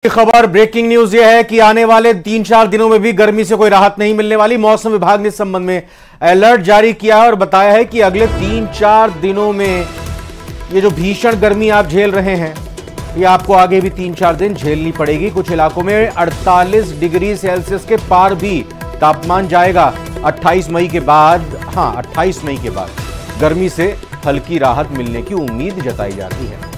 खबर breaking news यह है कि आने वाले 3-4 दिनों में भी गर्मी से कोई राहत नहीं मिलने वाली। मौसम विभाग ने इस संबंध में अलर्ट जारी किया है और बताया है कि अगले 3-4 दिनों में ये जो भीषण गर्मी आप झेल रहे हैं ये आपको आगे भी 3-4 दिन झेलनी पड़ेगी। कुछ इलाकों में 48 डिग्री सेल्सियस के पार भी तापमान जाएगा। 28 मई के बाद गर्मी से हल्की राहत मिलने की उम्मीद जताई जाती है।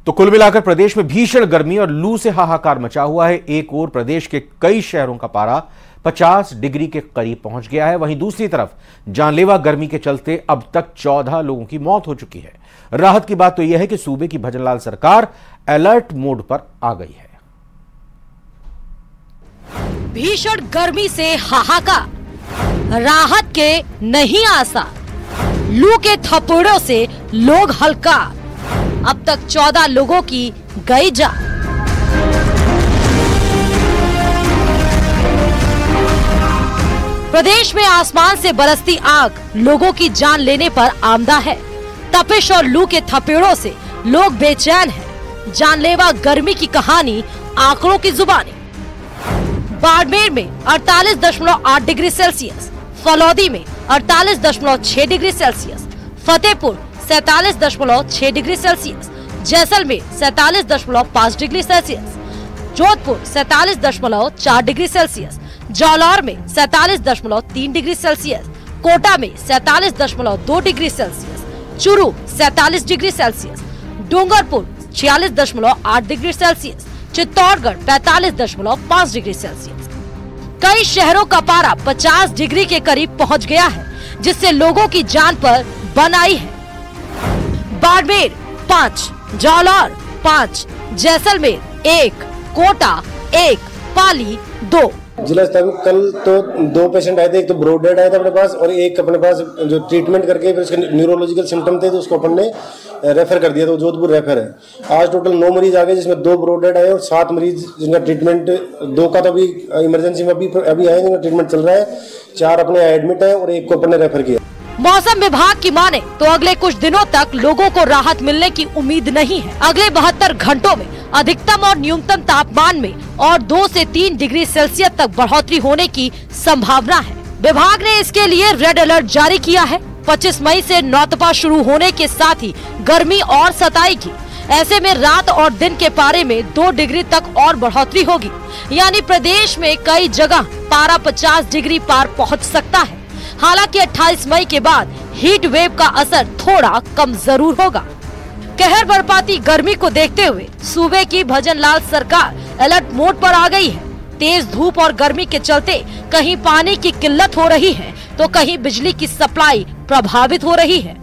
तो कुल मिलाकर प्रदेश में भीषण गर्मी और लू से हाहाकार मचा हुआ है। एक ओर प्रदेश के कई शहरों का पारा 50 डिग्री के करीब पहुंच गया है, वहीं दूसरी तरफ जानलेवा गर्मी के चलते अब तक 14 लोगों की मौत हो चुकी है। राहत की बात तो यह है कि सूबे की भजनलाल सरकार अलर्ट मोड पर आ गई है। भीषण गर्मी से हाहाकार, राहत के नहीं आसार, लू के थपेड़ों से लोग हल्का। अब तक 14 लोगों की गई जान। प्रदेश में आसमान से बरसती आग लोगों की जान लेने पर आमदा है। तपिश और लू के थपेड़ों से लोग बेचैन हैं। जानलेवा गर्मी की कहानी आंकड़ों की जुबानी। बाड़मेर में 48.8 डिग्री सेल्सियस, फलौदी में 48.6 degree Celsius, Fatehpur 47.6 degree Celsius, Jaisalmer 47.5 degree Celsius, Jodhpur 47.4 degree Celsius, Jalore में 47.3 डिग्री सेल्सियस, कोटा में 47.2 degree Celsius, Churu 47 degree Celsius, Dungarpur 46.8 degree Celsius, Chittorgarh 45.5 degree Celsius. कई शहरों का पारा 50 डिग्री के करीब पहुंच गया है, जिससे लोगों की जान पर बन आई है। बाड़मेर 5, जालौर 5, जैसलमेर 1, कोटा 1, पाली 2। जिला स्तर में कल तो 2 पेशेंट आए थे। एक तो ब्रॉडेड आया था अपने पास और एक अपने पास जो ट्रीटमेंट करके फिर उसके न्यूरोलॉजिकल सिम्टम थे तो उसको अपन ने रेफर कर दिया, तो जोधपुर रेफर है। आज टोटल 9 मरीज आ गए, जिसमें 2 ब्रॉडेड आए और 7 मरीज जिनका ट्रीटमेंट, 2 का तो अभी इमरजेंसी में अभी आए जिनका ट्रीटमेंट चल रहा है, 4 अपने एडमिट है और 1 को अपन ने रेफर किया। मौसम विभाग की माने तो अगले कुछ दिनों तक लोगों को राहत मिलने की उम्मीद नहीं है। अगले 72 घंटों में अधिकतम और न्यूनतम तापमान में और 2 से 3 डिग्री सेल्सियस तक बढ़ोतरी होने की संभावना है। विभाग ने इसके लिए रेड अलर्ट जारी किया है। 25 मई से नौतपा शुरू होने के साथ ही गर्मी और सताएगी। ऐसे में रात और दिन के पारे में 2 डिग्री तक और बढ़ोतरी होगी, यानी प्रदेश में कई जगह पारा 50 डिग्री पार पहुँच सकता है। हालांकि 28 मई के बाद हीट वेव का असर थोड़ा कम जरूर होगा। कहर बरपाती गर्मी को देखते हुए सूबे की भजनलाल सरकार अलर्ट मोड पर आ गई है। तेज धूप और गर्मी के चलते कहीं पानी की किल्लत हो रही है तो कहीं बिजली की सप्लाई प्रभावित हो रही है।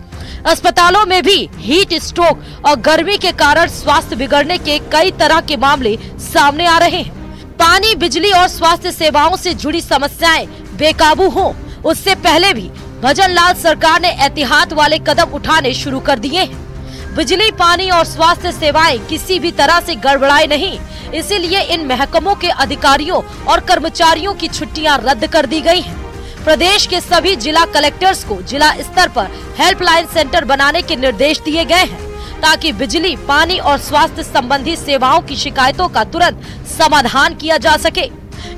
अस्पतालों में भी हीट स्ट्रोक और गर्मी के कारण स्वास्थ्य बिगड़ने के कई तरह के मामले सामने आ रहे हैं। पानी, बिजली और स्वास्थ्य सेवाओं से जुड़ी समस्याएं बेकाबू हों, उससे पहले भी भजनलाल सरकार ने एहतियात वाले कदम उठाने शुरू कर दिए हैं। बिजली, पानी और स्वास्थ्य सेवाएं किसी भी तरह से गड़बड़ाए नहीं, इसीलिए इन महकमों के अधिकारियों और कर्मचारियों की छुट्टियां रद्द कर दी गई हैं। प्रदेश के सभी जिला कलेक्टर्स को जिला स्तर पर हेल्पलाइन सेंटर बनाने के निर्देश दिए गए हैं, ताकि बिजली, पानी और स्वास्थ्य संबंधी सेवाओं की शिकायतों का तुरंत समाधान किया जा सके।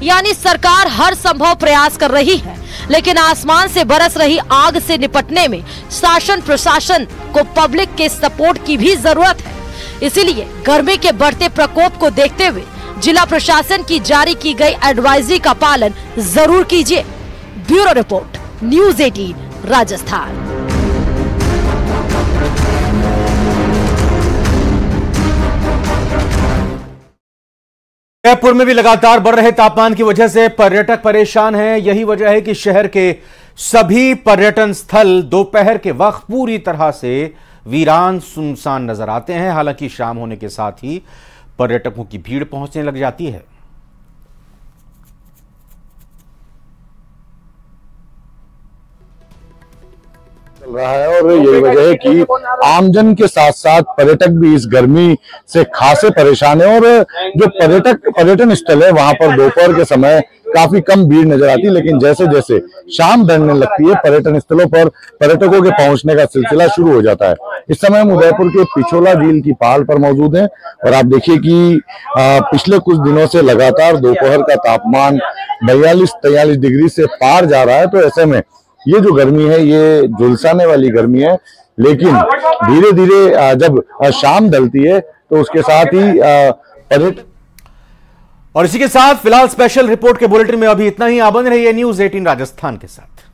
यानी सरकार हर संभव प्रयास कर रही है, लेकिन आसमान से बरस रही आग से निपटने में शासन प्रशासन को पब्लिक के सपोर्ट की भी जरूरत है। इसीलिए गर्मी के बढ़ते प्रकोप को देखते हुए जिला प्रशासन की जारी की गई एडवाइजरी का पालन जरूर कीजिए। Bureau report, news 18 Rajasthan. Jaipur में भी लगातार बढ़ रहे तापमान की वजह से पर्यटक परेशान हैं। यही वजह है कि शहर के सभी पर्यटन स्थल दोपहर के वक्त पूरी तरह से वीरान सुनसान नजर आते हैं। हालांकि शाम होने के साथ ही पर्यटकों की भीड़ पहुंचने लग जाती है। चल रहा है और यही वजह है कि आमजन के साथ साथ पर्यटक भी इस गर्मी से खासे परेशान है। और जो पर्यटन स्थल है वहां पर दोपहर के समय काफी कम भीड़ नजर आती है, लेकिन जैसे जैसे शाम ढलने लगती है पर्यटन स्थलों पर पर्यटकों के पहुंचने का सिलसिला शुरू हो जाता है। इस समय हम उदयपुर के पिछोला झील की पहाड़ पर मौजूद हैं और आप देखिए कि पिछले कुछ दिनों से लगातार दोपहर का तापमान 42-43 डिग्री से पार जा रहा है। तो ऐसे में ये जो गर्मी है ये झुलसाने वाली गर्मी है, लेकिन धीरे धीरे जब शाम ढलती है तो उसके साथ ही पर्यटन। और इसी के साथ फिलहाल स्पेशल रिपोर्ट के बुलेटिन में अभी इतना ही। आप बने रहिए न्यूज़ 18 राजस्थान के साथ।